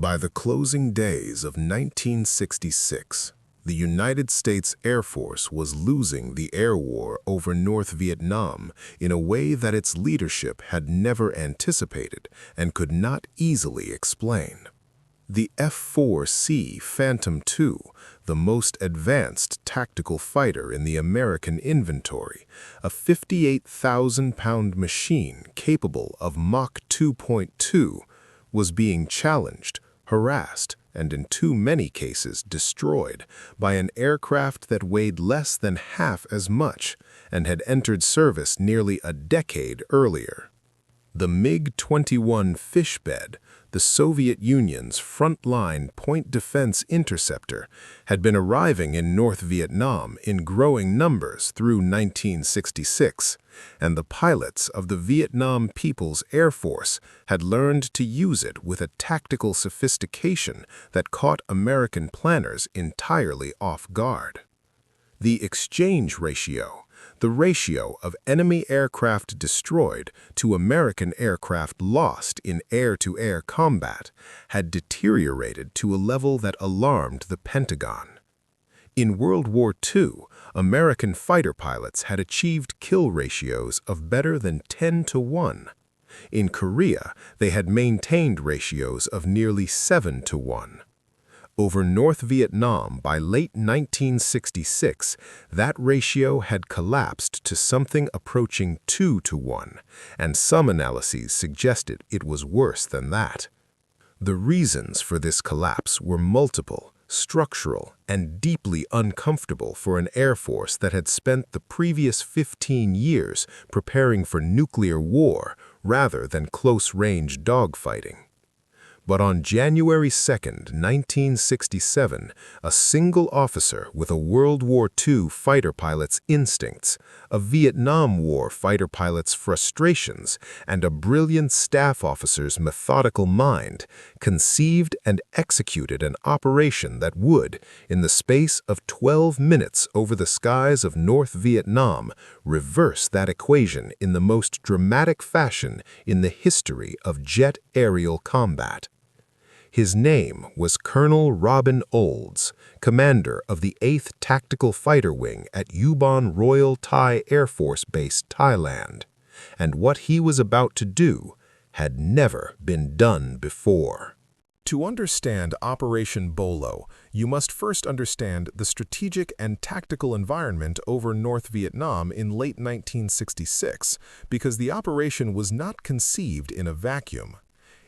By the closing days of 1966, the United States Air Force was losing the air war over North Vietnam in a way that its leadership had never anticipated and could not easily explain. The F-4C Phantom II, the most advanced tactical fighter in the American inventory, a 58,000-pound machine capable of Mach 2.2, was being challenged, harassed, and in too many cases destroyed by an aircraft that weighed less than half as much and had entered service nearly a decade earlier. The MiG-21 Fishbed, the Soviet Union's frontline point defense interceptor, had been arriving in North Vietnam in growing numbers through 1966, and the pilots of the Vietnam People's Air Force had learned to use it with a tactical sophistication that caught American planners entirely off guard. The exchange ratio, the ratio of enemy aircraft destroyed to American aircraft lost in air-to-air combat, had deteriorated to a level that alarmed the Pentagon. In World War II, American fighter pilots had achieved kill ratios of better than 10-to-1. In Korea, they had maintained ratios of nearly 7-to-1. Over North Vietnam by late 1966, that ratio had collapsed to something approaching 2-to-1, and some analyses suggested it was worse than that. The reasons for this collapse were multiple, structural, and deeply uncomfortable for an Air Force that had spent the previous 15 years preparing for nuclear war rather than close-range dogfighting. But on January 2, 1967, a single officer with a World War II fighter pilot's instincts, a Vietnam War fighter pilot's frustrations, and a brilliant staff officer's methodical mind conceived and executed an operation that would, in the space of 12 minutes over the skies of North Vietnam, reverse that equation in the most dramatic fashion in the history of jet aerial combat. His name was Colonel Robin Olds, commander of the 8th Tactical Fighter Wing at Ubon Royal Thai Air Force Base, Thailand, and what he was about to do had never been done before. To understand Operation Bolo, you must first understand the strategic and tactical environment over North Vietnam in late 1966, because the operation was not conceived in a vacuum.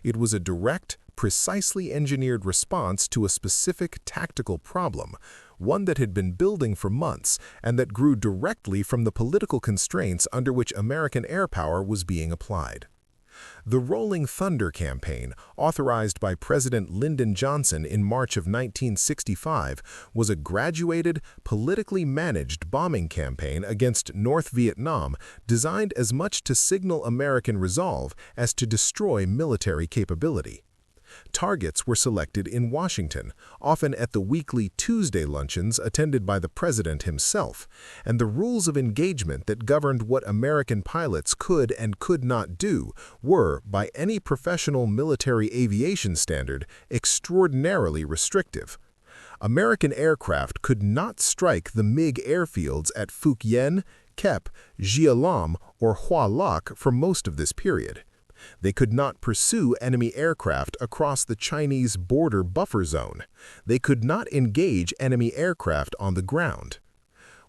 It was a direct, precisely engineered response to a specific tactical problem, one that had been building for months and that grew directly from the political constraints under which American air power was being applied. The Rolling Thunder campaign, authorized by President Lyndon Johnson in March of 1965, was a graduated, politically managed bombing campaign against North Vietnam designed as much to signal American resolve as to destroy military capability. Targets were selected in Washington, often at the weekly Tuesday luncheons attended by the president himself, and the rules of engagement that governed what American pilots could and could not do were, by any professional military aviation standard, extraordinarily restrictive. American aircraft could not strike the MiG airfields at Phuc Yen, Kep, Gia Lam, or Hoa Loc for most of this period. They could not pursue enemy aircraft across the Chinese border buffer zone. They could not engage enemy aircraft on the ground.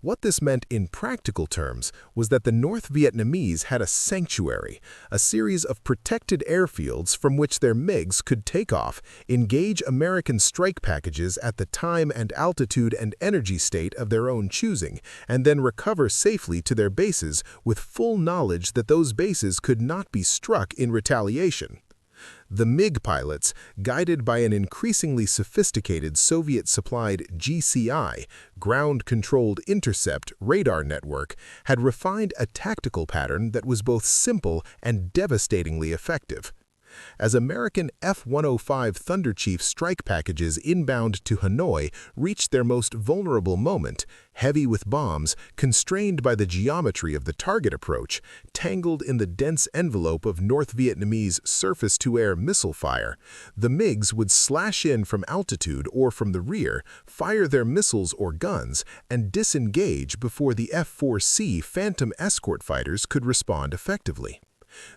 What this meant in practical terms was that the North Vietnamese had a sanctuary, a series of protected airfields from which their MiGs could take off, engage American strike packages at the time and altitude and energy state of their own choosing, and then recover safely to their bases with full knowledge that those bases could not be struck in retaliation. The MiG pilots, guided by an increasingly sophisticated Soviet-supplied GCI, ground-controlled intercept radar network, had refined a tactical pattern that was both simple and devastatingly effective. As American F-105 Thunderchief strike packages inbound to Hanoi reached their most vulnerable moment, heavy with bombs, constrained by the geometry of the target approach, tangled in the dense envelope of North Vietnamese surface-to-air missile fire, the MiGs would slash in from altitude or from the rear, fire their missiles or guns, and disengage before the F-4C Phantom escort fighters could respond effectively.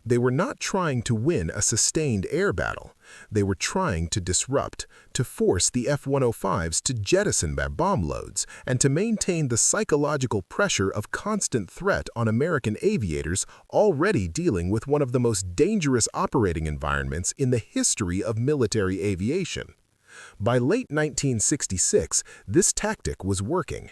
They were not trying to win a sustained air battle. They were trying to disrupt, to force the F-105s to jettison their bomb loads, and to maintain the psychological pressure of constant threat on American aviators already dealing with one of the most dangerous operating environments in the history of military aviation. By late 1966, this tactic was working.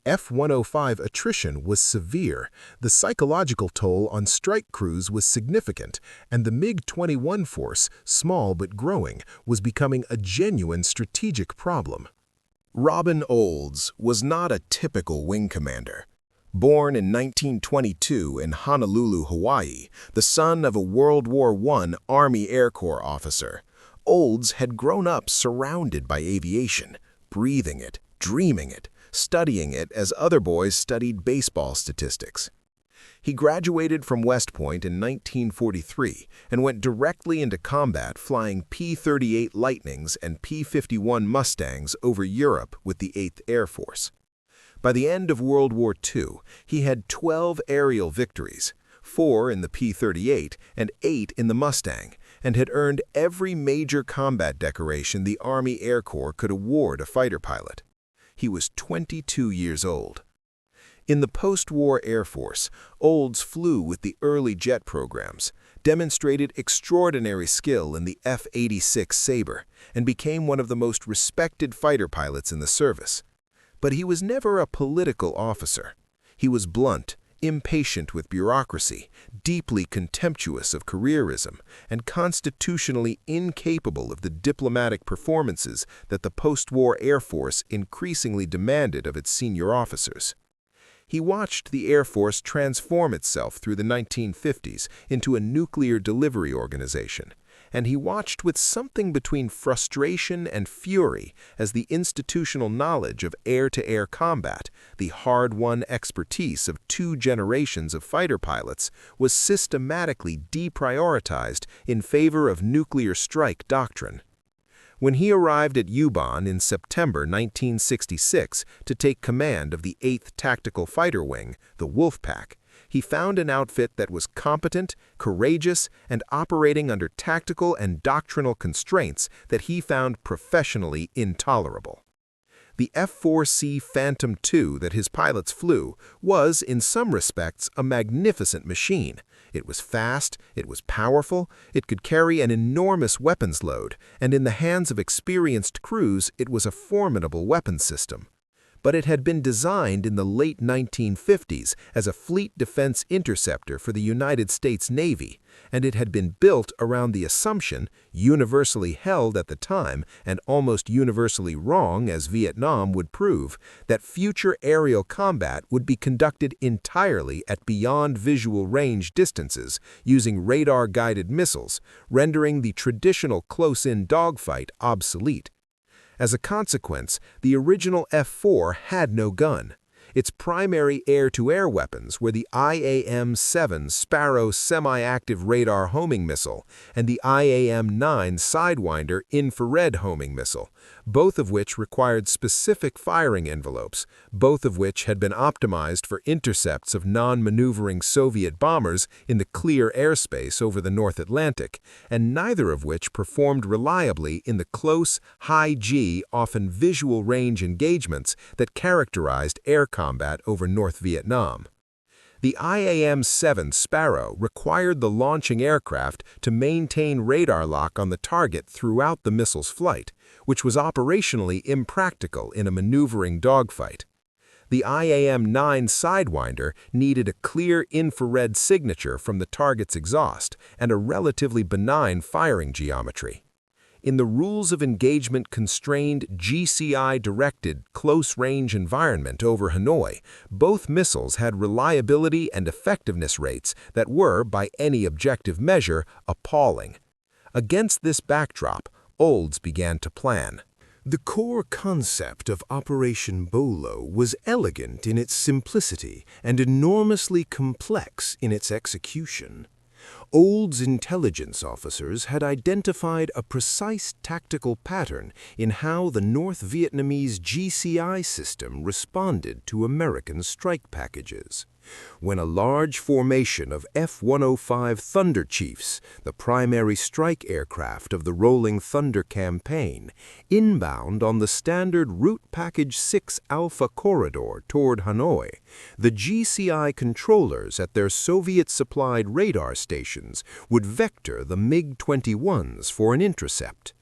F-105 attrition was severe, the psychological toll on strike crews was significant, and the MiG-21 force, small but growing, was becoming a genuine strategic problem. Robin Olds was not a typical wing commander. Born in 1922 in Honolulu, Hawaii, the son of a World War I Army Air Corps officer, Olds had grown up surrounded by aviation, breathing it, dreaming it, studying it as other boys studied baseball statistics. He graduated from West Point in 1943 and went directly into combat flying P-38 Lightnings and P-51 Mustangs over Europe with the 8th Air Force. By the end of World War II, he had 12 aerial victories, 4 in the P-38 and 8 in the Mustang, and had earned every major combat decoration the Army Air Corps could award a fighter pilot. He was 22 years old. In the post-war Air Force, Olds flew with the early jet programs, demonstrated extraordinary skill in the F-86 Sabre, and became one of the most respected fighter pilots in the service. But he was never a political officer. He was blunt, impatient with bureaucracy, deeply contemptuous of careerism, and constitutionally incapable of the diplomatic performances that the post-war Air Force increasingly demanded of its senior officers. He watched the Air Force transform itself through the 1950s into a nuclear delivery organization, and he watched with something between frustration and fury as the institutional knowledge of air-to-air combat, the hard-won expertise of 2 generations of fighter pilots, was systematically deprioritized in favor of nuclear strike doctrine. When he arrived at Yuban in September 1966 to take command of the 8th Tactical Fighter Wing, the Wolfpack, he found an outfit that was competent, courageous, and operating under tactical and doctrinal constraints that he found professionally intolerable. The F-4C Phantom II that his pilots flew was, in some respects, a magnificent machine. It was fast, it was powerful, it could carry an enormous weapons load, and in the hands of experienced crews, it was a formidable weapons system. But it had been designed in the late 1950s as a fleet defense interceptor for the United States Navy, and it had been built around the assumption, universally held at the time and almost universally wrong as Vietnam would prove, that future aerial combat would be conducted entirely at beyond visual range distances using radar-guided missiles, rendering the traditional close-in dogfight obsolete. As a consequence, the original F-4 had no gun. Its primary air-to-air weapons were the IAM-7 Sparrow semi-active radar homing missile and the IAM-9 Sidewinder infrared homing missile, both of which required specific firing envelopes, both of which had been optimized for intercepts of non-maneuvering Soviet bombers in the clear airspace over the North Atlantic, and neither of which performed reliably in the close, high-G, often visual range engagements that characterized air combat over North Vietnam. The IAM-7 Sparrow required the launching aircraft to maintain radar lock on the target throughout the missile's flight, which was operationally impractical in a maneuvering dogfight. The IAM-9 Sidewinder needed a clear infrared signature from the target's exhaust and a relatively benign firing geometry. In the rules of engagement constrained GCI-directed close-range environment over Hanoi, both missiles had reliability and effectiveness rates that were, by any objective measure, appalling. Against this backdrop, Olds began to plan. The core concept of Operation Bolo was elegant in its simplicity and enormously complex in its execution. Olds' intelligence officers had identified a precise tactical pattern in how the North Vietnamese GCI system responded to American strike packages. When a large formation of F-105 Thunderchiefs, the primary strike aircraft of the Rolling Thunder campaign, inbound on the standard Route Package 6 Alpha corridor toward Hanoi, the GCI controllers at their Soviet-supplied radar stations would vector the MiG-21s for an intercept.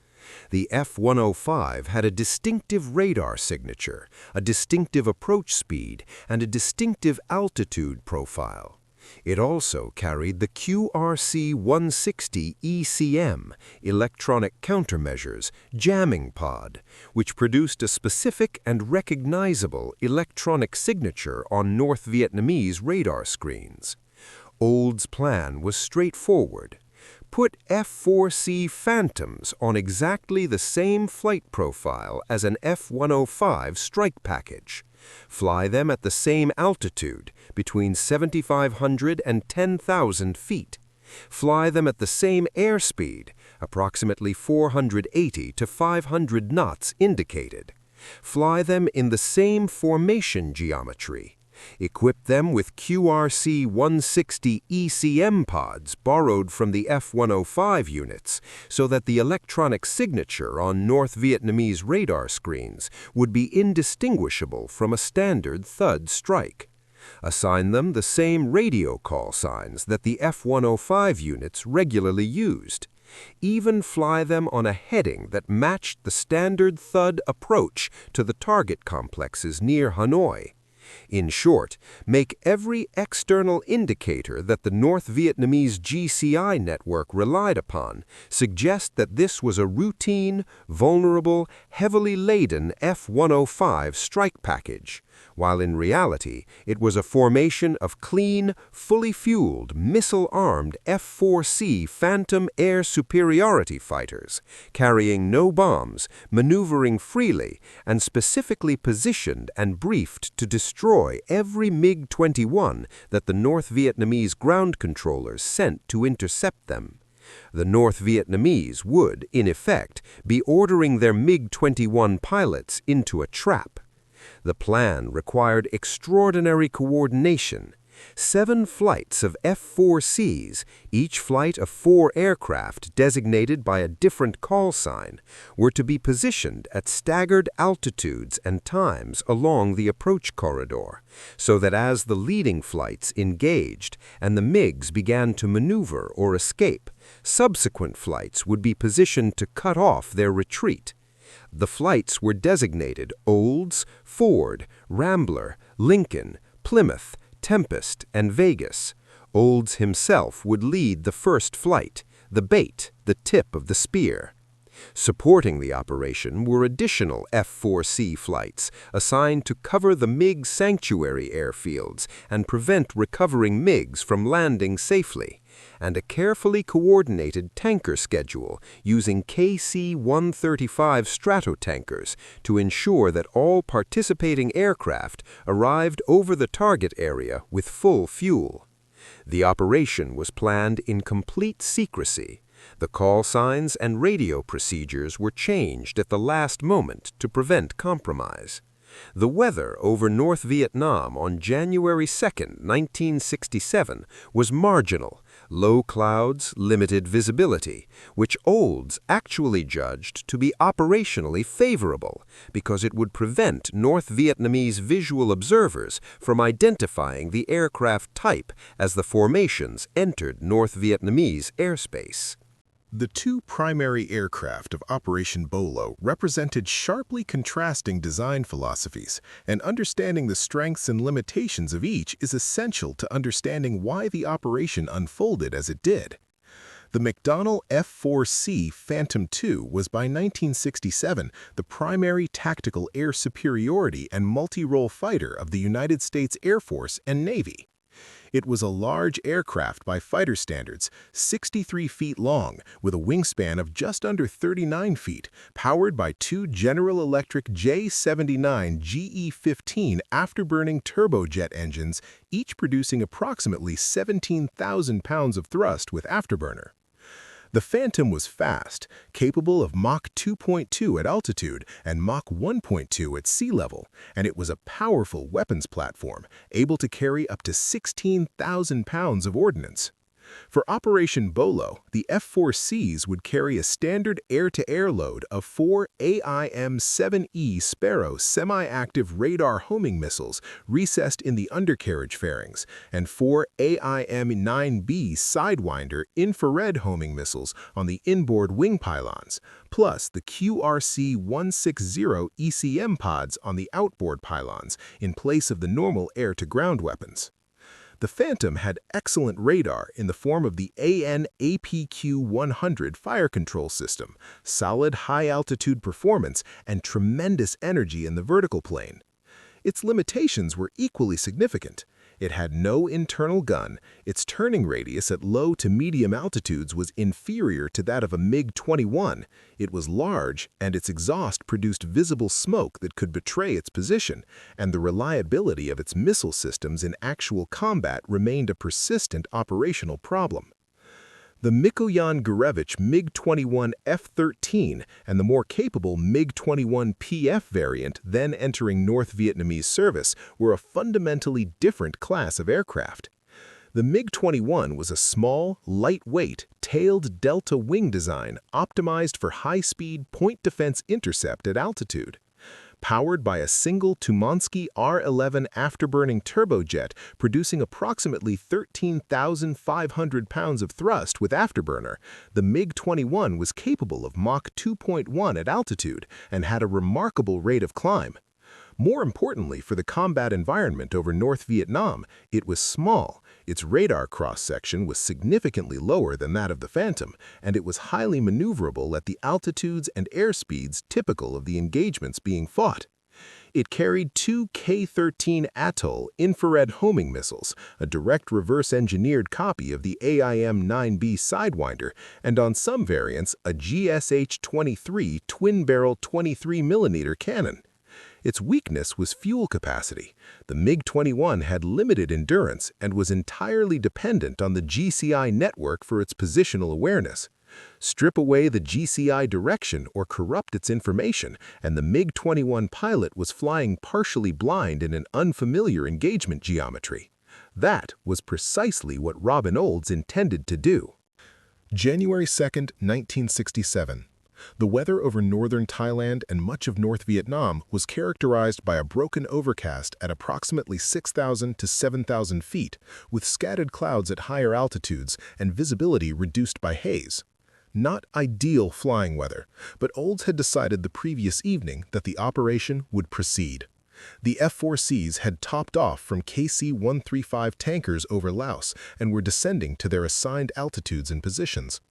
The F-105 had a distinctive radar signature, a distinctive approach speed, and a distinctive altitude profile. It also carried the QRC-160 ECM, electronic countermeasures, jamming pod, which produced a specific and recognizable electronic signature on North Vietnamese radar screens. Olds' plan was straightforward. Put F-4C Phantoms on exactly the same flight profile as an F-105 strike package. Fly them at the same altitude, between 7,500 and 10,000 feet. Fly them at the same airspeed, approximately 480 to 500 knots indicated. Fly them in the same formation geometry. Equip them with QRC-160 ECM pods borrowed from the F-105 units so that the electronic signature on North Vietnamese radar screens would be indistinguishable from a standard THUD strike. Assign them the same radio call signs that the F-105 units regularly used. Even fly them on a heading that matched the standard THUD approach to the target complexes near Hanoi. In short, make every external indicator that the North Vietnamese GCI network relied upon suggest that this was a routine, vulnerable, heavily laden F-105 strike package, while in reality it was a formation of clean, fully fueled, missile-armed F-4C Phantom air superiority fighters, carrying no bombs, maneuvering freely, and specifically positioned and briefed to destroy every MiG-21 that the North Vietnamese ground controllers sent to intercept them. The North Vietnamese would, in effect, be ordering their MiG-21 pilots into a trap. The plan required extraordinary coordination. 7 flights of F-4Cs, each flight of 4 aircraft designated by a different call sign, were to be positioned at staggered altitudes and times along the approach corridor, so that as the leading flights engaged and the MiGs began to maneuver or escape, subsequent flights would be positioned to cut off their retreat. The flights were designated Olds, Ford, Rambler, Lincoln, Plymouth, Tempest, and Vegas. Olds himself would lead the first flight, the bait, the tip of the spear. Supporting the operation were additional F-4C flights assigned to cover the MiG sanctuary airfields and prevent recovering MiGs from landing safely, and a carefully coordinated tanker schedule using KC-135 Stratotankers to ensure that all participating aircraft arrived over the target area with full fuel. The operation was planned in complete secrecy. The call signs and radio procedures were changed at the last moment to prevent compromise. The weather over North Vietnam on January 2, 1967 was marginal, low clouds, limited visibility, which Olds actually judged to be operationally favorable because it would prevent North Vietnamese visual observers from identifying the aircraft type as the formations entered North Vietnamese airspace. The 2 primary aircraft of Operation Bolo represented sharply contrasting design philosophies, and understanding the strengths and limitations of each is essential to understanding why the operation unfolded as it did. The McDonnell F-4C Phantom II was by 1967 the primary tactical air superiority and multi-role fighter of the United States Air Force and Navy. It was a large aircraft by fighter standards, 63 feet long, with a wingspan of just under 39 feet, powered by two General Electric J-79 GE-15 afterburning turbojet engines, each producing approximately 17,000 pounds of thrust with afterburner. The Phantom was fast, capable of Mach 2.2 at altitude and Mach 1.2 at sea level, and it was a powerful weapons platform, able to carry up to 16,000 pounds of ordnance. For Operation Bolo, the F-4Cs would carry a standard air-to-air load of 4 AIM-7E Sparrow semi-active radar homing missiles recessed in the undercarriage fairings, and 4 AIM-9B Sidewinder infrared homing missiles on the inboard wing pylons, plus the QRC-160 ECM pods on the outboard pylons in place of the normal air-to-ground weapons. The Phantom had excellent radar in the form of the AN/APQ-100 fire control system, solid high-altitude performance, and tremendous energy in the vertical plane. Its limitations were equally significant. It had no internal gun, its turning radius at low to medium altitudes was inferior to that of a MiG-21, it was large, and its exhaust produced visible smoke that could betray its position, and the reliability of its missile systems in actual combat remained a persistent operational problem. The Mikoyan Gurevich MiG-21 F-13 and the more capable MiG-21 PF variant then entering North Vietnamese service were a fundamentally different class of aircraft. The MiG-21 was a small, lightweight, tailed delta wing design optimized for high-speed point defense intercept at altitude. Powered by a single Tumansky R-11 afterburning turbojet producing approximately 13,500 pounds of thrust with afterburner, the MiG-21 was capable of Mach 2.1 at altitude and had a remarkable rate of climb. More importantly for the combat environment over North Vietnam, it was small, its radar cross-section was significantly lower than that of the Phantom, and it was highly maneuverable at the altitudes and airspeeds typical of the engagements being fought. It carried two K-13 Atoll infrared homing missiles, a direct reverse-engineered copy of the AIM-9B Sidewinder, and on some variants, a GSH-23 twin-barrel 23mm cannon. Its weakness was fuel capacity. The MiG-21 had limited endurance and was entirely dependent on the GCI network for its positional awareness. Strip away the GCI direction or corrupt its information, and the MiG-21 pilot was flying partially blind in an unfamiliar engagement geometry. That was precisely what Robin Olds intended to do. January 2, 1967. The weather over northern Thailand and much of North Vietnam was characterized by a broken overcast at approximately 6,000 to 7,000 feet, with scattered clouds at higher altitudes and visibility reduced by haze. Not ideal flying weather, but Olds had decided the previous evening that the operation would proceed. The F-4Cs had topped off from KC-135 tankers over Laos and were descending to their assigned altitudes and positions.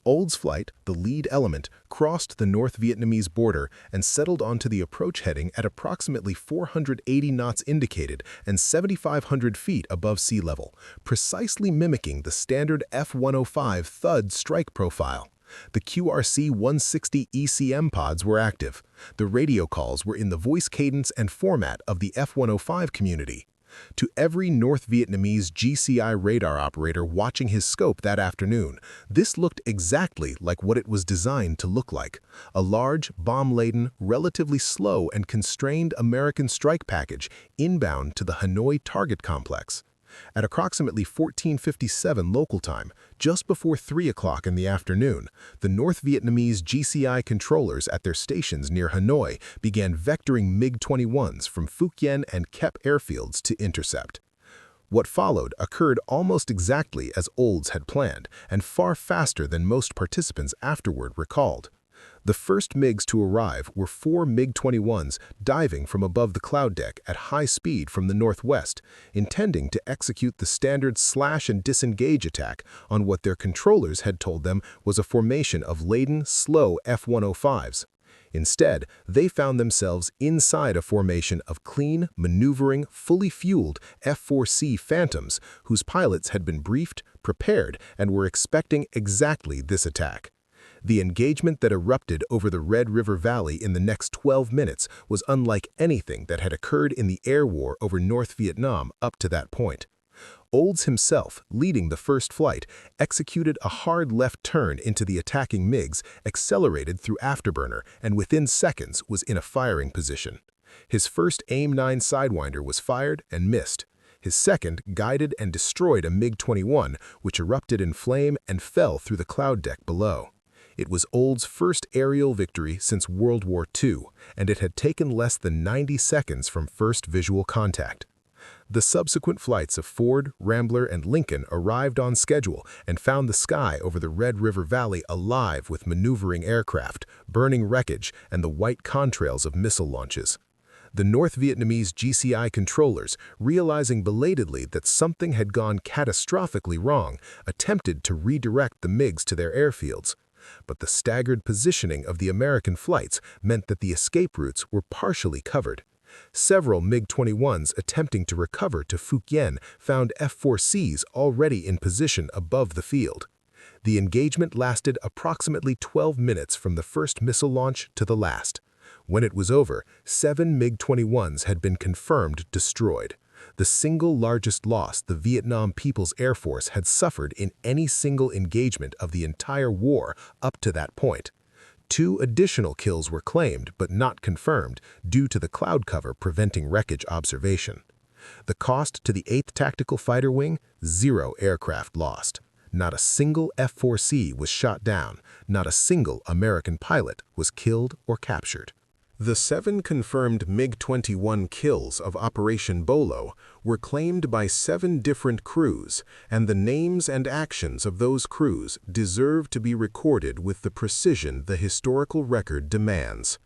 Olds' flight, the lead element, crossed the North Vietnamese border and settled onto the approach heading at approximately 480 knots indicated and 7,500 feet above sea level, precisely mimicking the standard F-105 Thud strike profile. The QRC-160 ECM pods were active. The radio calls were in the voice cadence and format of the F-105 community. To every North Vietnamese GCI radar operator watching his scope that afternoon, this looked exactly like what it was designed to look like: a large, bomb-laden, relatively slow and constrained American strike package inbound to the Hanoi target complex. At approximately 14:57 local time, just before 3 o'clock in the afternoon, the North Vietnamese GCI controllers at their stations near Hanoi began vectoring MiG-21s from Phuc Yen and Kep airfields to intercept. What followed occurred almost exactly as Olds had planned, and far faster than most participants afterward recalled. The first MiGs to arrive were 4 MiG-21s diving from above the cloud deck at high speed from the northwest, intending to execute the standard slash and disengage attack on what their controllers had told them was a formation of laden, slow F-105s. Instead, they found themselves inside a formation of clean, maneuvering, fully fueled F-4C Phantoms whose pilots had been briefed, prepared, and were expecting exactly this attack. The engagement that erupted over the Red River Valley in the next 12 minutes was unlike anything that had occurred in the air war over North Vietnam up to that point. Olds himself, leading the first flight, executed a hard left turn into the attacking MiGs, accelerated through afterburner, and within seconds was in a firing position. His first AIM-9 Sidewinder was fired and missed. His second guided and destroyed a MiG-21, which erupted in flame and fell through the cloud deck below. It was Olds' first aerial victory since World War II, and it had taken less than 90 seconds from first visual contact. The subsequent flights of Ford, Rambler, and Lincoln arrived on schedule and found the sky over the Red River Valley alive with maneuvering aircraft, burning wreckage, and the white contrails of missile launches. The North Vietnamese GCI controllers, realizing belatedly that something had gone catastrophically wrong, attempted to redirect the MiGs to their airfields. But the staggered positioning of the American flights meant that the escape routes were partially covered. Several MiG-21s attempting to recover to Phuc Yen found F-4Cs already in position above the field. The engagement lasted approximately 12 minutes from the first missile launch to the last. When it was over, 7 MiG-21s had been confirmed destroyed, the single largest loss the Vietnam People's Air Force had suffered in any single engagement of the entire war up to that point. 2 additional kills were claimed but not confirmed due to the cloud cover preventing wreckage observation. The cost to the 8th Tactical Fighter Wing? 0 aircraft lost. Not a single F-4C was shot down. Not a single American pilot was killed or captured. The 7 confirmed MiG-21 kills of Operation Bolo were claimed by 7 different crews, and the names and actions of those crews deserve to be recorded with the precision the historical record demands.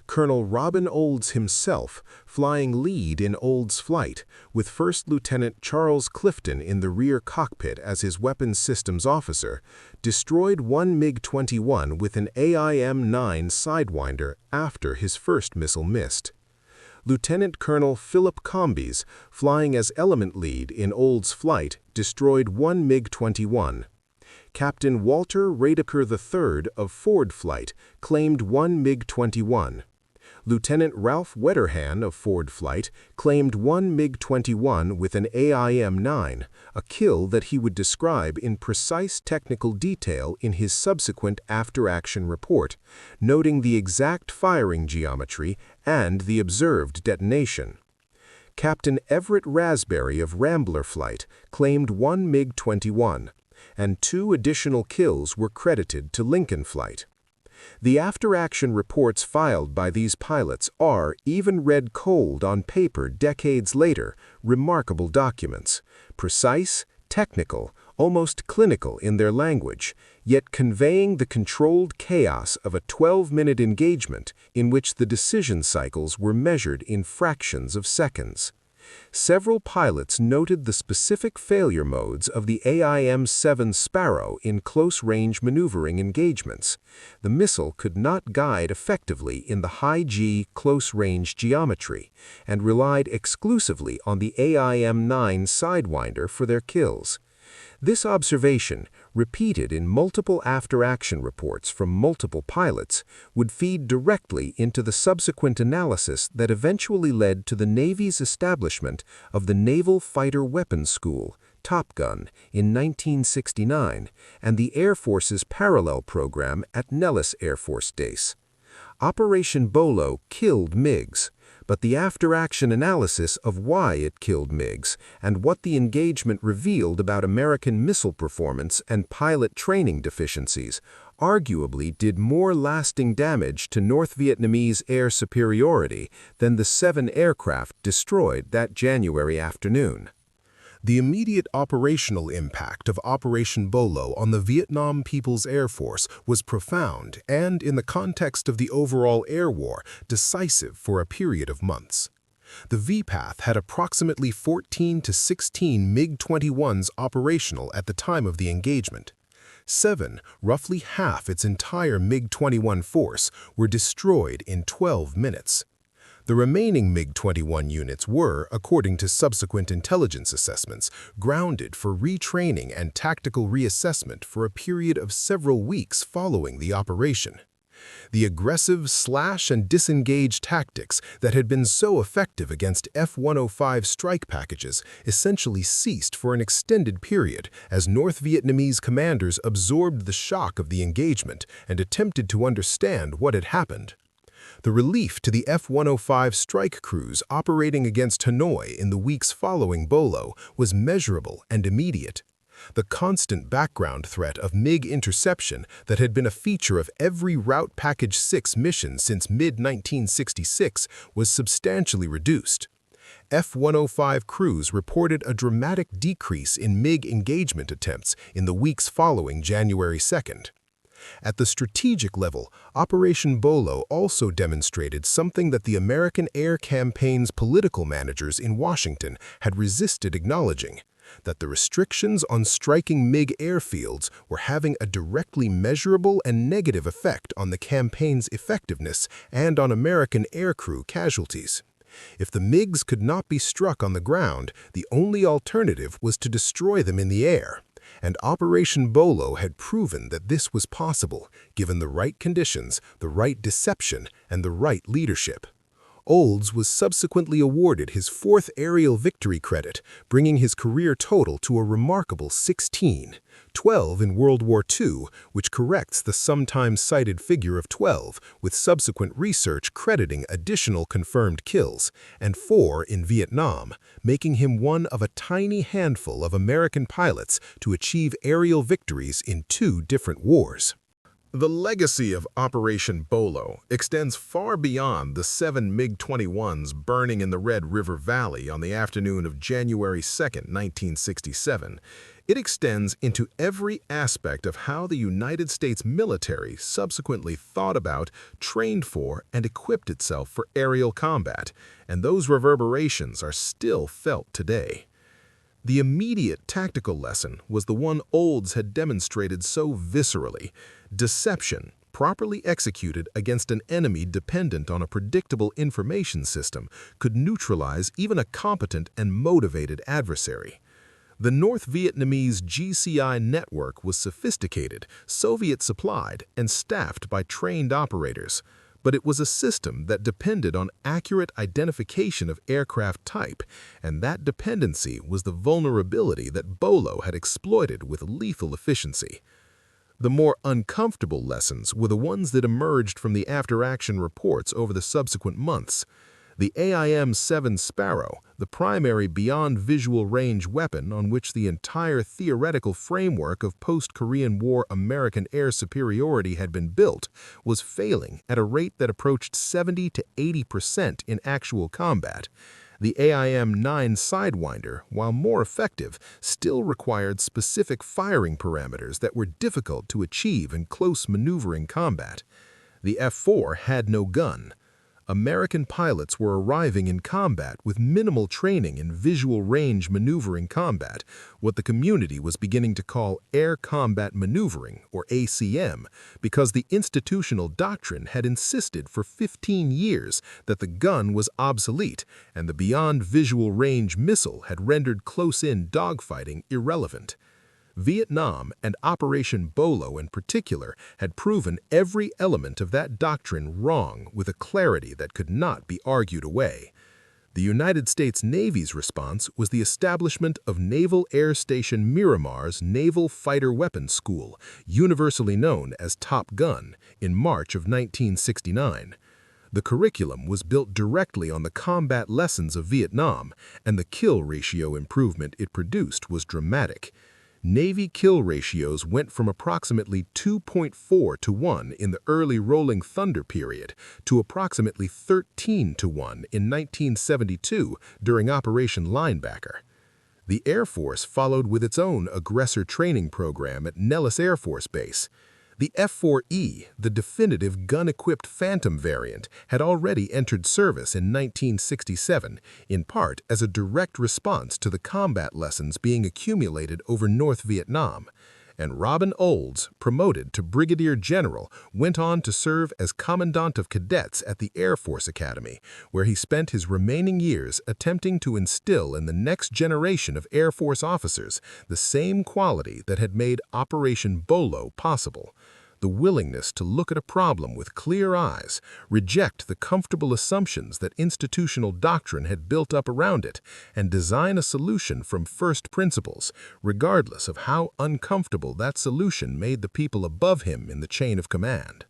Colonel Robin Olds himself, flying lead in Olds' flight, with First Lieutenant Charles Clifton in the rear cockpit as his weapons systems officer, destroyed 1 MiG-21 with an AIM-9 Sidewinder after his first missile missed. Lieutenant Colonel Philip Combes, flying as element lead in Olds' flight, destroyed 1 MiG-21. Captain Walter Radeker III of Ford Flight claimed 1 MiG-21. Lieutenant Ralph Wetterhan of Ford Flight claimed 1 MiG-21 with an AIM-9, a kill that he would describe in precise technical detail in his subsequent after-action report, noting the exact firing geometry and the observed detonation. Captain Everett Raspberry of Rambler Flight claimed 1 MiG-21, and 2 additional kills were credited to Lincoln Flight. The after-action reports filed by these pilots are, even read cold on paper decades later, remarkable documents, precise, technical, almost clinical in their language, yet conveying the controlled chaos of a 12-minute engagement in which the decision cycles were measured in fractions of seconds. Several pilots noted the specific failure modes of the AIM-7 Sparrow in close-range maneuvering engagements. The missile could not guide effectively in the high-G close-range geometry and relied exclusively on the AIM-9 Sidewinder for their kills. This observation, repeated in multiple after-action reports from multiple pilots, would feed directly into the subsequent analysis that eventually led to the Navy's establishment of the Naval Fighter Weapons School, Top Gun, in 1969, and the Air Force's parallel program at Nellis Air Force Base. Operation Bolo killed MiGs, but the after-action analysis of why it killed MiGs and what the engagement revealed about American missile performance and pilot training deficiencies arguably did more lasting damage to North Vietnamese air superiority than the 7 aircraft destroyed that January afternoon. The immediate operational impact of Operation Bolo on the Vietnam People's Air Force was profound and, in the context of the overall air war, decisive for a period of months. The VPAF had approximately 14 to 16 MiG-21s operational at the time of the engagement. 7, roughly half its entire MiG-21 force, were destroyed in 12 minutes. The remaining MiG-21 units were, according to subsequent intelligence assessments, grounded for retraining and tactical reassessment for a period of several weeks following the operation. The aggressive slash and disengage tactics that had been so effective against F-105 strike packages essentially ceased for an extended period as North Vietnamese commanders absorbed the shock of the engagement and attempted to understand what had happened. The relief to the F-105 strike crews operating against Hanoi in the weeks following Bolo was measurable and immediate. The constant background threat of MiG interception that had been a feature of every Route Package 6 mission since mid-1966 was substantially reduced. F-105 crews reported a dramatic decrease in MiG engagement attempts in the weeks following January 2nd. At the strategic level, Operation Bolo also demonstrated something that the American air campaign's political managers in Washington had resisted acknowledging, that the restrictions on striking MiG airfields were having a directly measurable and negative effect on the campaign's effectiveness and on American aircrew casualties. If the MiGs could not be struck on the ground, the only alternative was to destroy them in the air. And Operation Bolo had proven that this was possible, given the right conditions, the right deception, and the right leadership. Olds was subsequently awarded his 4th aerial victory credit, bringing his career total to a remarkable 16, 12 in World War II, which corrects the sometimes cited figure of 12, with subsequent research crediting additional confirmed kills, and 4 in Vietnam, making him one of a tiny handful of American pilots to achieve aerial victories in 2 different wars. The legacy of Operation Bolo extends far beyond the 7 MiG-21s burning in the Red River Valley on the afternoon of January 2, 1967. It extends into every aspect of how the United States military subsequently thought about, trained for, and equipped itself for aerial combat, and those reverberations are still felt today. The immediate tactical lesson was the one Olds had demonstrated so viscerally: deception, properly executed against an enemy dependent on a predictable information system, could neutralize even a competent and motivated adversary. The North Vietnamese GCI network was sophisticated, Soviet-supplied, and staffed by trained operators, but it was a system that depended on accurate identification of aircraft type, and that dependency was the vulnerability that Bolo had exploited with lethal efficiency. The more uncomfortable lessons were the ones that emerged from the after-action reports over the subsequent months. The AIM-7 Sparrow, the primary beyond visual range weapon on which the entire theoretical framework of post-Korean War American air superiority had been built, was failing at a rate that approached 70 to 80% in actual combat. The AIM-9 Sidewinder, while more effective, still required specific firing parameters that were difficult to achieve in close maneuvering combat. The F-4 had no gun. American pilots were arriving in combat with minimal training in visual range maneuvering combat, what the community was beginning to call air combat maneuvering, or ACM, because the institutional doctrine had insisted for 15 years that the gun was obsolete and the beyond visual range missile had rendered close-in dogfighting irrelevant. Vietnam, and Operation Bolo in particular, had proven every element of that doctrine wrong with a clarity that could not be argued away. The United States Navy's response was the establishment of Naval Air Station Miramar's Naval Fighter Weapons School, universally known as Top Gun, in March of 1969. The curriculum was built directly on the combat lessons of Vietnam, and the kill ratio improvement it produced was dramatic. Navy kill ratios went from approximately 2.4 to 1 in the early Rolling Thunder period to approximately 13 to 1 in 1972 during Operation Linebacker. The Air Force followed with its own aggressor training program at Nellis Air Force Base. The F-4E, the definitive gun-equipped Phantom variant, had already entered service in 1967, in part as a direct response to the combat lessons being accumulated over North Vietnam. and Robin Olds, promoted to brigadier general, went on to serve as commandant of cadets at the Air Force Academy, where he spent his remaining years attempting to instill in the next generation of Air Force officers the same quality that had made Operation Bolo possible: the willingness to look at a problem with clear eyes, reject the comfortable assumptions that institutional doctrine had built up around it, and design a solution from first principles, regardless of how uncomfortable that solution made the people above him in the chain of command.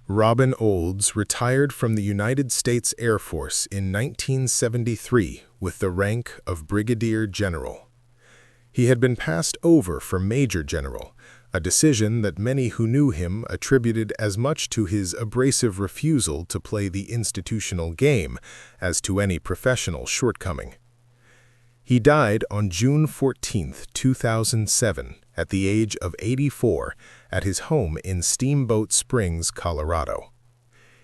Robin Olds retired from the United States Air Force in 1973 with the rank of Brigadier General. He had been passed over for Major General, a decision that many who knew him attributed as much to his abrasive refusal to play the institutional game as to any professional shortcoming. He died on June 14, 2007, at the age of 84, at his home in Steamboat Springs, Colorado.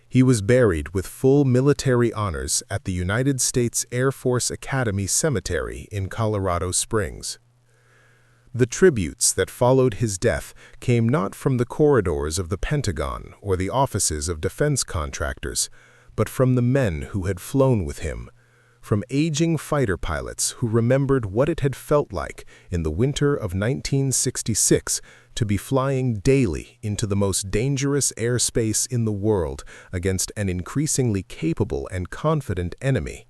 He was buried with full military honors at the United States Air Force Academy Cemetery in Colorado Springs. The tributes that followed his death came not from the corridors of the Pentagon or the offices of defense contractors, but from the men who had flown with him, from aging fighter pilots who remembered what it had felt like in the winter of 1966 to be flying daily into the most dangerous airspace in the world against an increasingly capable and confident enemy,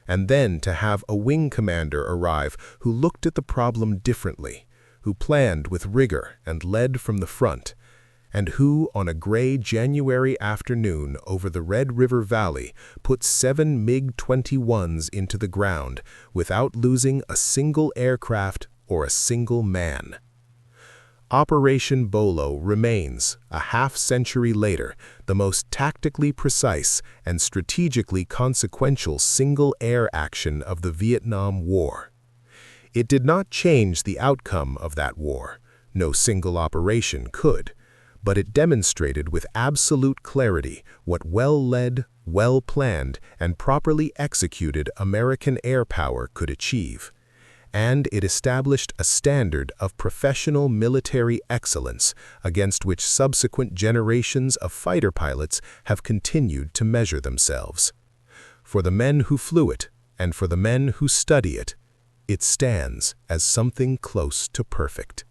and then to have a wing commander arrive who looked at the problem differently, who planned with rigor and led from the front, and who, on a gray January afternoon over the Red River Valley, put 7 MiG-21s into the ground without losing a single aircraft or a single man. Operation Bolo remains, a half-century later, the most tactically precise and strategically consequential single air action of the Vietnam War. It did not change the outcome of that war, no single operation could, but it demonstrated with absolute clarity what well-led, well-planned, and properly executed American air power could achieve. And it established a standard of professional military excellence against which subsequent generations of fighter pilots have continued to measure themselves. For the men who flew it, and for the men who study it, it stands as something close to perfect.